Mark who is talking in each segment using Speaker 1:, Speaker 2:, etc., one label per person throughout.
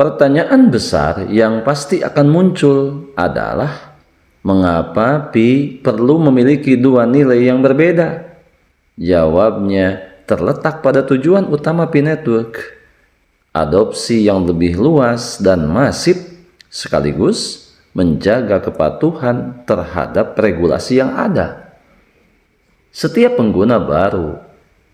Speaker 1: Pertanyaan besar yang pasti akan muncul adalah mengapa pi perlu memiliki dua nilai yang berbeda? Jawabnya terletak pada tujuan utama pi network, adopsi yang lebih luas dan masif, sekaligus menjaga kepatuhan terhadap regulasi yang ada. Setiap pengguna baru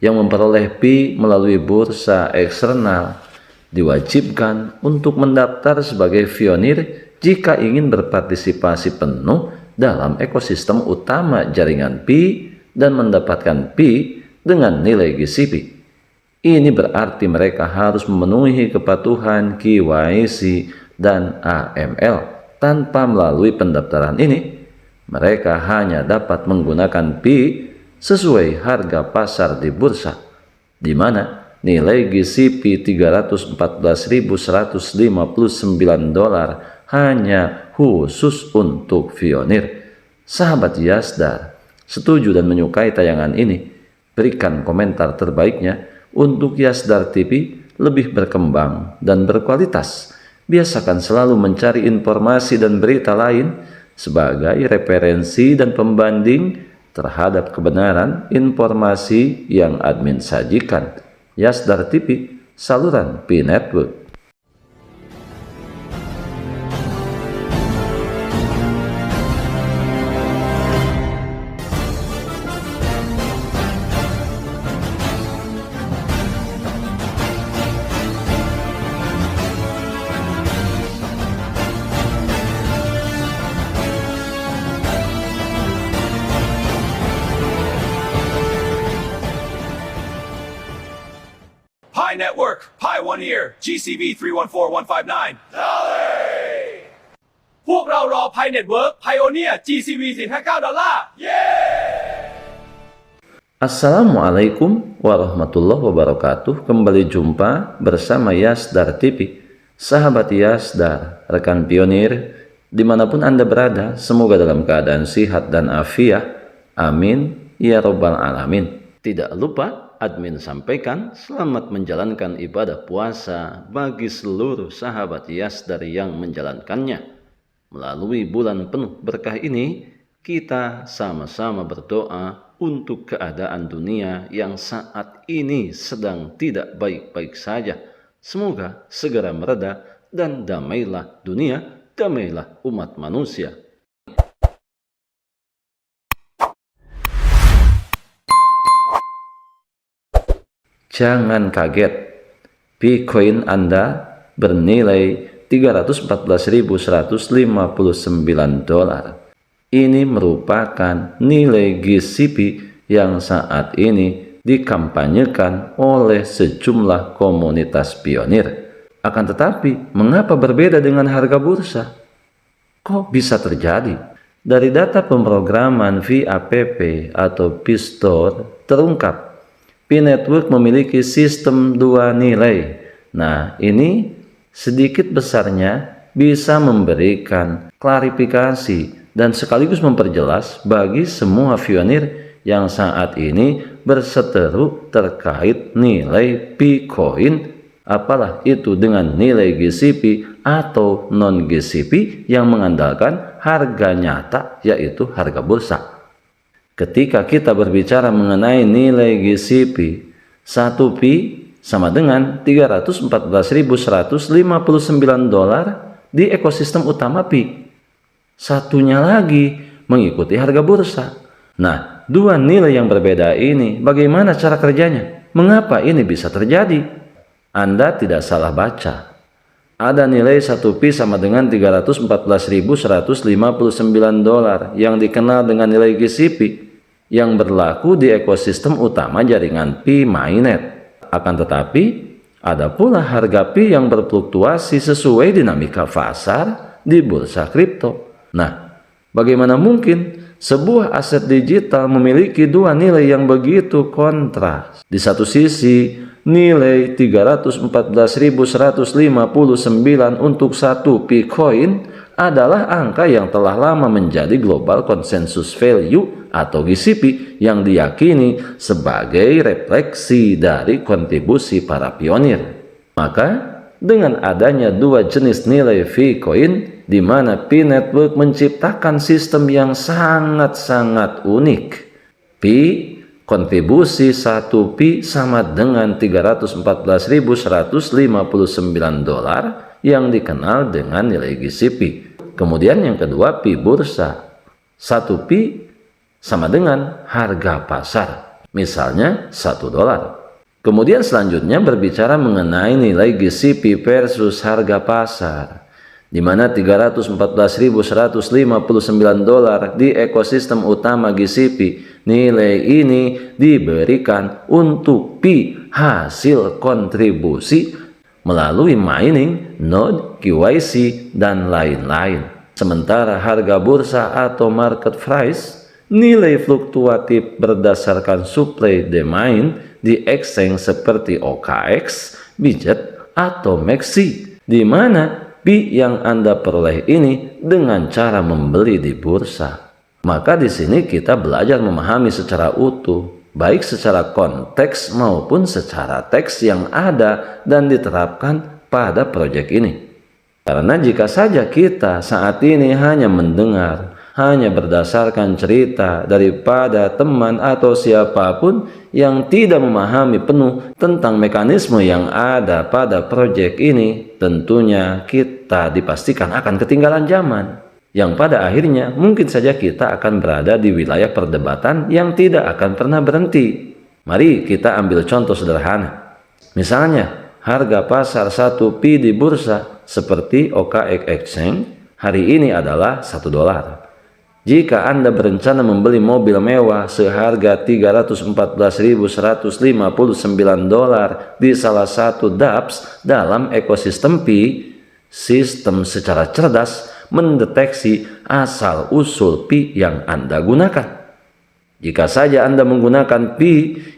Speaker 1: yang memperoleh pi melalui bursa eksternal diwajibkan untuk mendaftar sebagai pionir jika ingin berpartisipasi penuh dalam ekosistem utama jaringan pi dan mendapatkan pi dengan nilai GCP. Ini berarti mereka harus memenuhi kepatuhan KYC dan AML. Tanpa melalui pendaftaran ini, mereka hanya dapat menggunakan pi sesuai harga pasar di bursa, di mana nilai GCP $314.159 hanya khusus untuk pionir. Sahabat Yasdar, setuju dan menyukai tayangan ini? Berikan komentar terbaiknya untuk Yasdar TV lebih berkembang dan berkualitas. Biasakan selalu mencari informasi dan berita lain sebagai referensi dan pembanding terhadap kebenaran informasi yang admin sajikan. Yasdar TV, saluran Pi Network.
Speaker 2: Pi Network, Pi One Ear, GCV 314159. Dolly! พวกเรารอ Pi Network Pioneer GCV 459 ดอลลาร์
Speaker 1: Assalamualaikum warahmatullahi wabarakatuh. Kembali jumpa bersama Yasdar TV. Sahabat Yasdar, rekan pionir, dimanapun Anda berada, semoga dalam keadaan sehat dan afiat. Amin ya robbal alamin. Tidak lupa admin sampaikan selamat menjalankan ibadah puasa bagi seluruh sahabat Yasdar yang menjalankannya. Melalui bulan penuh berkah ini, kita sama-sama berdoa untuk keadaan dunia yang saat ini sedang tidak baik-baik saja. Semoga segera mereda dan damailah dunia, damailah umat manusia. Jangan kaget, Bitcoin Anda bernilai $314.159. Ini merupakan nilai GCP yang saat ini dikampanyekan oleh sejumlah komunitas pionir. Akan tetapi, mengapa berbeda dengan harga bursa? Kok bisa terjadi? Dari data pemrograman VAPP atau P-Store terungkap Pi Network memiliki sistem dua nilai. Nah, ini sedikit besarnya bisa memberikan klarifikasi dan sekaligus memperjelas bagi semua pionir yang saat ini berseteru terkait nilai Bitcoin, apalah itu dengan nilai GCP atau non-GCP yang mengandalkan harga nyata, yaitu harga bursa. Ketika kita berbicara mengenai nilai GCP, 1 pi sama dengan $314.159 di ekosistem utama pi. Satunya lagi mengikuti harga bursa. Nah, dua nilai yang berbeda ini bagaimana cara kerjanya? Mengapa ini bisa terjadi? Anda tidak salah baca. Ada nilai 1 pi sama dengan $314.159 yang dikenal dengan nilai GCP yang berlaku di ekosistem utama jaringan pi mainnet. Akan tetapi, ada pula harga pi yang berfluktuasi sesuai dinamika pasar di bursa kripto. Nah, bagaimana mungkin sebuah aset digital memiliki dua nilai yang begitu kontras? Di satu sisi, nilai 314.159 untuk 1 Bitcoin adalah angka yang telah lama menjadi global consensus value atau GCP yang diyakini sebagai refleksi dari kontribusi para pionir. Maka dengan adanya dua jenis nilai V-Coin, di mana P-Network menciptakan sistem yang sangat-sangat unik. P, kontribusi 1 P sama dengan $314.159 yang dikenal dengan nilai GCP. Kemudian yang kedua P bursa. 1 P sama dengan harga pasar, misalnya $1. Kemudian selanjutnya berbicara mengenai nilai GCP versus harga pasar, di mana $314.159 di ekosistem utama GCP. Nilai ini diberikan untuk P hasil kontribusi melalui mining, node, KYC, dan lain-lain. Sementara harga bursa atau market price, nilai fluktuatif berdasarkan supply demand di exchange seperti OKX, Bijet, atau MEXC, di mana P yang Anda peroleh ini dengan cara membeli di bursa. Maka di sini kita belajar memahami secara utuh, baik secara konteks maupun secara teks yang ada dan diterapkan pada proyek ini. Karena jika saja kita saat ini hanya mendengar, hanya berdasarkan cerita daripada teman atau siapapun yang tidak memahami penuh tentang mekanisme yang ada pada proyek ini, tentunya kita dipastikan akan ketinggalan zaman, yang pada akhirnya mungkin saja kita akan berada di wilayah perdebatan yang tidak akan pernah berhenti. Mari kita ambil contoh sederhana. Misalnya, harga pasar 1 P di bursa seperti OKX Exchange hari ini adalah $1. Jika Anda berencana membeli mobil mewah seharga $314.159 di salah satu dApps dalam ekosistem P, sistem secara cerdas mendeteksi asal-usul P yang Anda gunakan. Jika saja Anda menggunakan P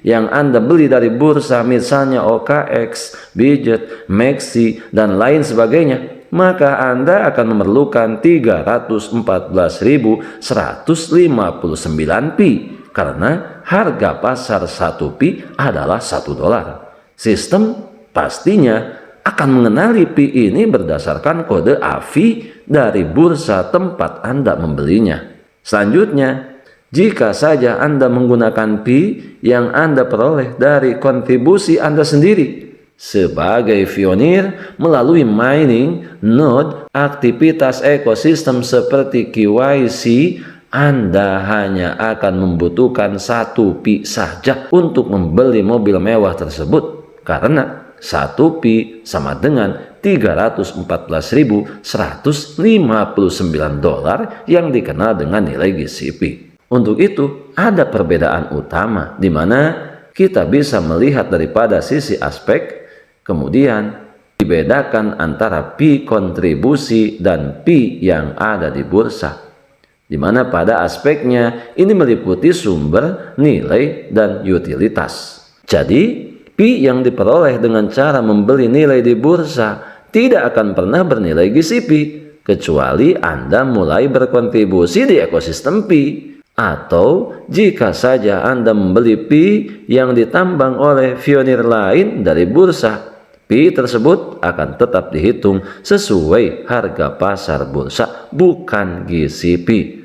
Speaker 1: yang Anda beli dari bursa, misalnya OKX, Bijet, MEXC, dan lain sebagainya, maka Anda akan memerlukan 314.159 Pi karena harga pasar 1 Pi adalah $1. Sistem pastinya akan mengenali Pi ini berdasarkan kode AVI dari bursa tempat Anda membelinya. Selanjutnya, jika saja Anda menggunakan Pi yang Anda peroleh dari kontribusi Anda sendiri sebagai pionir melalui mining, node, aktivitas ekosistem seperti KYC, Anda hanya akan membutuhkan 1 Pi saja untuk membeli mobil mewah tersebut, karena 1 Pi sama dengan $314.159 yang dikenal dengan nilai GCP. Untuk itu, ada perbedaan utama di mana kita bisa melihat daripada sisi aspek. Kemudian dibedakan antara P kontribusi dan P yang ada di bursa, di mana pada aspeknya ini meliputi sumber, nilai, dan utilitas. Jadi P yang diperoleh dengan cara membeli nilai di bursa tidak akan pernah bernilai GCP kecuali Anda mulai berkontribusi di ekosistem P. Atau jika saja Anda membeli P yang ditambang oleh pionir lain dari bursa, P tersebut akan tetap dihitung sesuai harga pasar bursa, bukan GCP.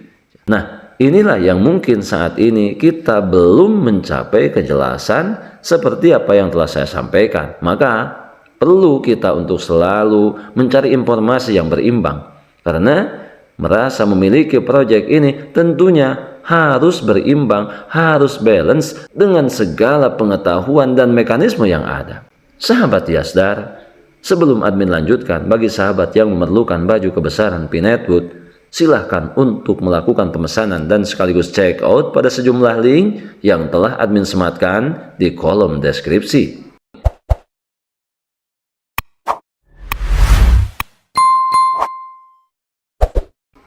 Speaker 1: Nah, inilah yang mungkin saat ini kita belum mencapai kejelasan seperti apa yang telah saya sampaikan. Maka perlu kita untuk selalu mencari informasi yang berimbang, karena merasa memiliki proyek ini tentunya harus berimbang, harus balance dengan segala pengetahuan dan mekanisme yang ada. Sahabat Yasdar, sebelum admin lanjutkan, bagi sahabat yang memerlukan baju kebesaran P-Network, silahkan untuk melakukan pemesanan dan sekaligus check out pada sejumlah link yang telah admin sematkan di kolom deskripsi.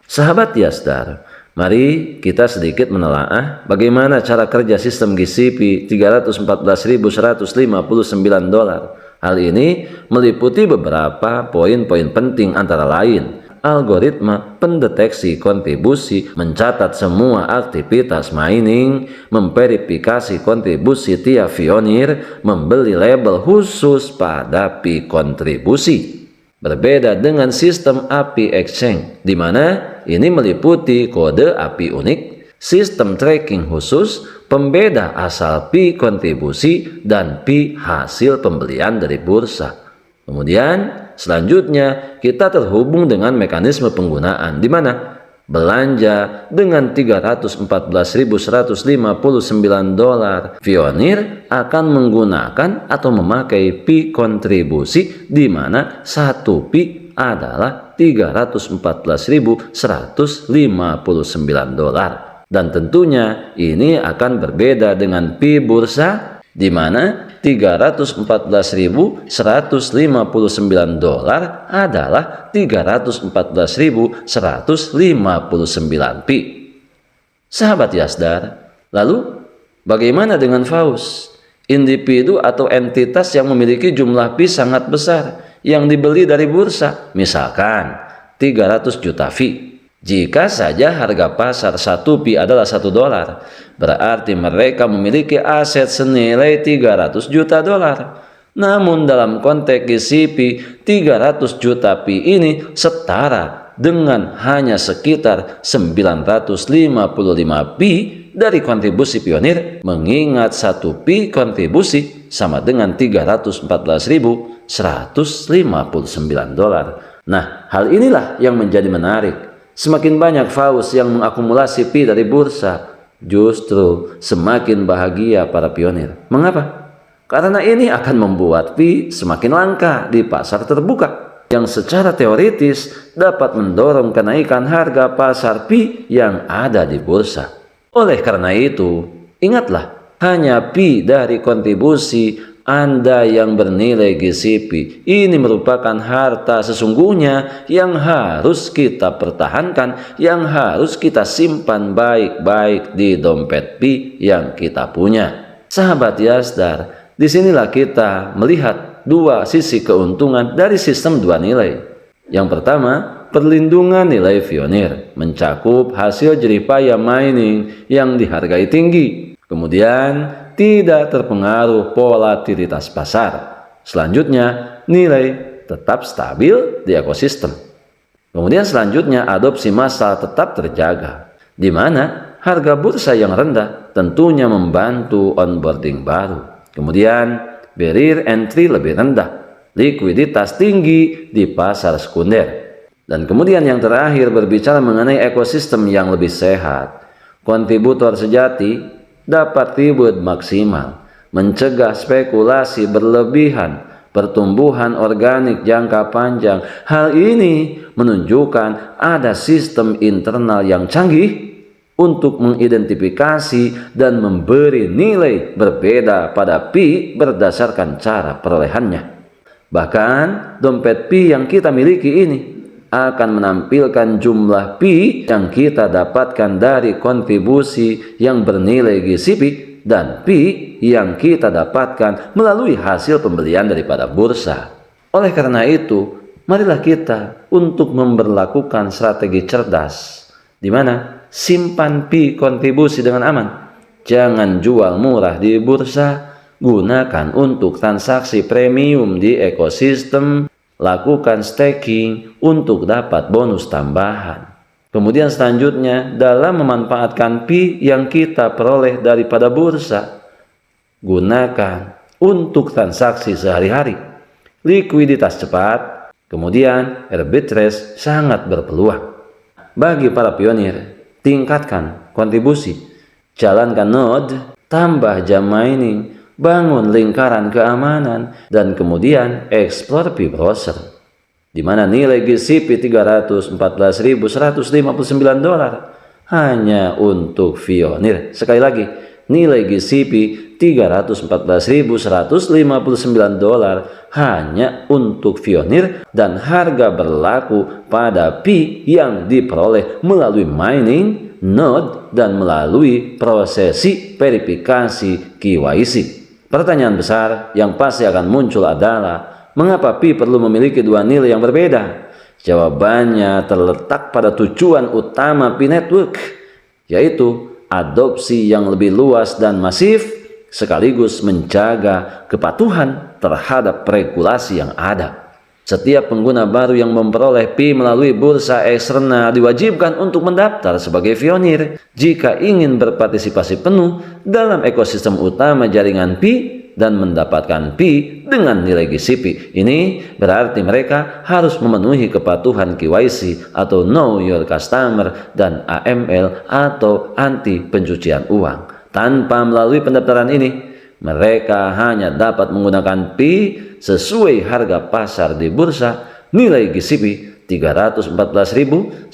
Speaker 1: Sahabat Yasdar, mari kita sedikit menelaah bagaimana cara kerja sistem GCP $314.159. Hal ini meliputi beberapa poin-poin penting, antara lain algoritma pendeteksi kontribusi, mencatat semua aktivitas mining, memverifikasi kontribusi tiap pionir, membeli label khusus pada pi kontribusi. Berbeda dengan sistem API Exchange, di mana ini meliputi kode API unik, sistem tracking khusus, pembeda asal pi kontribusi, dan pi hasil pembelian dari bursa. Kemudian selanjutnya kita terhubung dengan mekanisme penggunaan, di mana belanja dengan $314.159 pionir akan menggunakan atau memakai pi kontribusi, di mana satu pi adalah $314.159. Dan tentunya ini akan berbeda dengan pi bursa, di mana $314.159 adalah $314.159 pi. Sahabat Yasdar, lalu bagaimana dengan Faust? Individu atau entitas yang memiliki jumlah pi sangat besar yang dibeli dari bursa, misalkan 300 juta pi. Jika saja harga pasar 1 pi adalah $1, berarti mereka memiliki aset senilai $300 juta. Namun dalam konteks GCP, 300 juta pi ini setara dengan hanya sekitar 955 pi dari kontribusi pionir, mengingat 1 pi kontribusi sama dengan $314.159. Nah, hal inilah yang menjadi menarik. Semakin banyak Faust yang mengakumulasi pi dari bursa, justru semakin bahagia para pionir. Mengapa? Karena ini akan membuat pi semakin langka di pasar terbuka, yang secara teoritis dapat mendorong kenaikan harga pasar pi yang ada di bursa. Oleh karena itu, ingatlah, hanya pi dari kontribusi Anda yang bernilai GCP ini merupakan harta sesungguhnya yang harus kita pertahankan, yang harus kita simpan baik-baik di dompet pi yang kita punya. Sahabat Yasdar, disinilah kita melihat dua sisi keuntungan dari sistem dua nilai. Yang pertama, perlindungan nilai pionir, mencakup hasil jeripaya mining yang dihargai tinggi. Kemudian, tidak terpengaruh volatilitas pasar. Selanjutnya, nilai tetap stabil di ekosistem. Kemudian selanjutnya, adopsi massal tetap terjaga, di mana harga bursa yang rendah tentunya membantu onboarding baru. Kemudian, barrier entry lebih rendah, likuiditas tinggi di pasar sekunder. Dan kemudian yang terakhir, berbicara mengenai ekosistem yang lebih sehat. Kontributor sejati dapat reward maksimal, mencegah spekulasi berlebihan, pertumbuhan organik jangka panjang. Hal ini menunjukkan ada sistem internal yang canggih untuk mengidentifikasi dan memberi nilai berbeda pada pi berdasarkan cara perolehannya. Bahkan dompet pi yang kita miliki ini akan menampilkan jumlah pi yang kita dapatkan dari kontribusi yang bernilai GCP dan pi yang kita dapatkan melalui hasil pembelian daripada bursa. Oleh karena itu, marilah kita untuk memberlakukan strategi cerdas, di mana simpan pi kontribusi dengan aman. Jangan jual murah di bursa, gunakan untuk transaksi premium di ekosistem. Lakukan staking untuk dapat bonus tambahan. Kemudian selanjutnya, dalam memanfaatkan pi yang kita peroleh daripada bursa, gunakan untuk transaksi sehari-hari. Likuiditas cepat, kemudian arbitrage sangat berpeluang. Bagi para pionir, tingkatkan kontribusi, jalankan node, tambah jam mining, bangun lingkaran keamanan, dan kemudian explore pi browser, di mana nilai GCP $314.159 hanya untuk pionir. Sekali lagi, nilai GCP $314.159 hanya untuk pionir, dan harga berlaku pada pi yang diperoleh melalui mining, node, dan melalui prosesi verifikasi KYC. Pertanyaan besar yang pasti akan muncul adalah, mengapa pi perlu memiliki dua nilai yang berbeda? Jawabannya terletak pada tujuan utama Pi Network, yaitu adopsi yang lebih luas dan masif, sekaligus menjaga kepatuhan terhadap regulasi yang ada. Setiap pengguna baru yang memperoleh Pi melalui bursa eksternal diwajibkan untuk mendaftar sebagai pionir jika ingin berpartisipasi penuh dalam ekosistem utama jaringan Pi dan mendapatkan Pi dengan nilai GCP. Ini berarti mereka harus memenuhi kepatuhan KYC atau Know Your Customer dan AML atau anti pencucian uang. Tanpa melalui pendaftaran ini, mereka hanya dapat menggunakan Pi sesuai harga pasar di bursa. Nilai GCP $314.159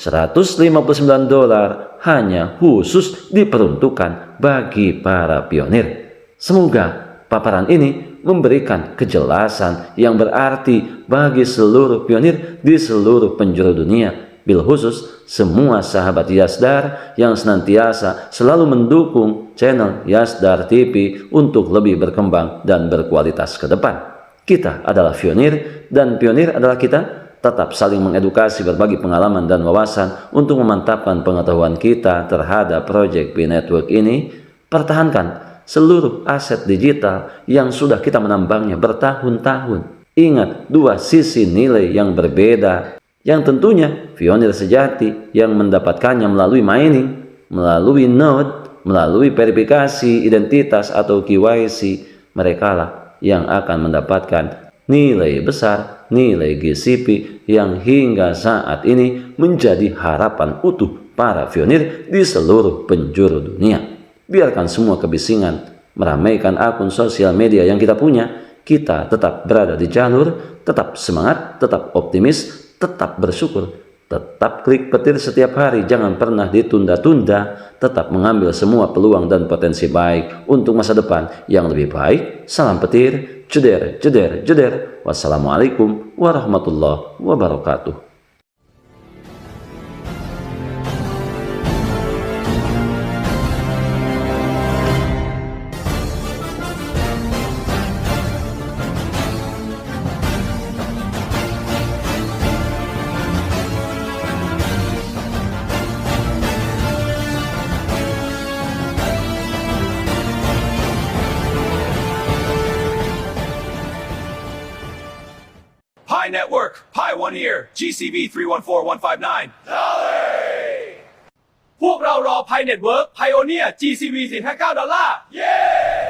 Speaker 1: hanya khusus diperuntukkan bagi para pionir. Semoga paparan ini memberikan kejelasan yang berarti bagi seluruh pionir di seluruh penjuru dunia, bil khusus semua sahabat Yasdar yang senantiasa selalu mendukung channel Yasdar TV untuk lebih berkembang dan berkualitas ke depan. Kita adalah pionir dan pionir adalah kita. Tetap saling mengedukasi, berbagi pengalaman dan wawasan untuk memantapkan pengetahuan kita terhadap proyek Pi Network ini. Pertahankan seluruh aset digital yang sudah kita menambangnya bertahun-tahun. Ingat dua sisi nilai yang berbeda, yang tentunya pionir sejati yang mendapatkannya melalui mining, melalui node, melalui verifikasi identitas atau KYC. Merekalah yang akan mendapatkan nilai besar, nilai GCP yang hingga saat ini menjadi harapan utuh para pionir di seluruh penjuru dunia. Biarkan semua kebisingan meramaikan akun sosial media yang kita punya. Kita tetap berada di jalur, tetap semangat, tetap optimis, tetap bersyukur, tetap klik petir setiap hari, jangan pernah ditunda-tunda, tetap mengambil semua peluang dan potensi baik untuk masa depan yang lebih baik. Salam petir, jeder, jeder, jeder. Wassalamualaikum warahmatullahi wabarakatuh.
Speaker 2: Pi Network, Pi 1 Year, GCV 314159.พวกเรารอ Pi Network Pioneer GCV $459. เย้